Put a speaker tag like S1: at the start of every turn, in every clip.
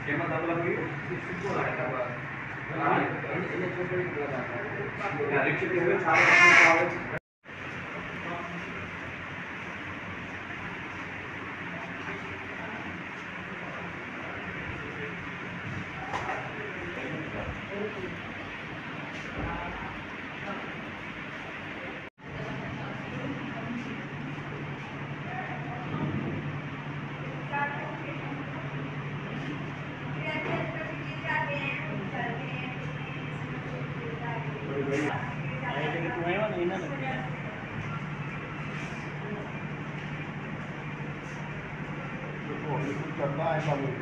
S1: Skema double lagi, itu ada apa? Ini coba kita lihat. Ya, Richard itu cara करना है सब लोग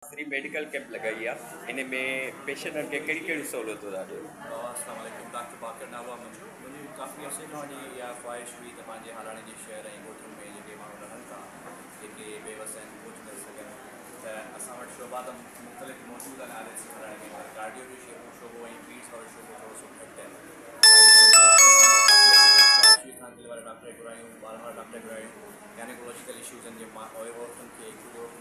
S2: free medical camp लगाई आहे इन में पेशेंट खे कहिड़ी कहिड़ी सहूलियतूं था ॾियो?
S3: अस्सलाम वालेकुम, डॉक्टर बाकर नालो आहे मुंहिंजो काफ़ी अर्से खां वठी इहा ख़्वाहिश हुई त पंहिंजे हालाणे जे शहर ऐं ॻोठनि में जेके माण्हू रहनि था जेके बेवस आहिनि कुझु करे सघनि त असां वटि शोबा त मुख़्तलिफ़ मौजूदु आहिनि आरएसी हलाइण में, पर कार्डियो जो शोबो ऐं पीड्स वारो शोबो थोरो सो घटि आहिनि। दिलि वारे डॉक्टर घुरायूं, ॿारनि वारा डॉक्टर घुरायूं, गायनेकोलॉजिकल इशूज़ आहिनि जीअं मां औरतुनि खे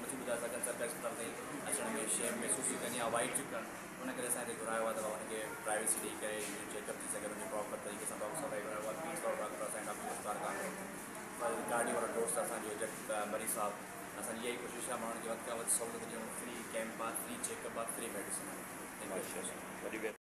S3: नथी ॿुधाए सघनि सरकारी अस्पताल ताईं अचण में शेम महसूस थी कनि या वाइट थियूं कनि, उन करे असां हिते घुरायो आहे त हुनखे प्राइवेसी ॾेई करे चेकअप थी सघे, उनखे प्रॉपर तरीक़े सां डॉक्टर सां घुरायो आहे। पीड्स वारो डॉक्टर असांजे डॉक्टर अस्पताल कान्हे, पर कार्डियो वारो दोस्त असांजो मरीज़ साहब, असांजी इहा ई कोशिशि आहे माण्हुनि खे वधि खां वधि सहूलियत ॾियूं। फ्री कैंप आहे, फ्री चेकअप आहे, फ्री मेडिसिन आहे।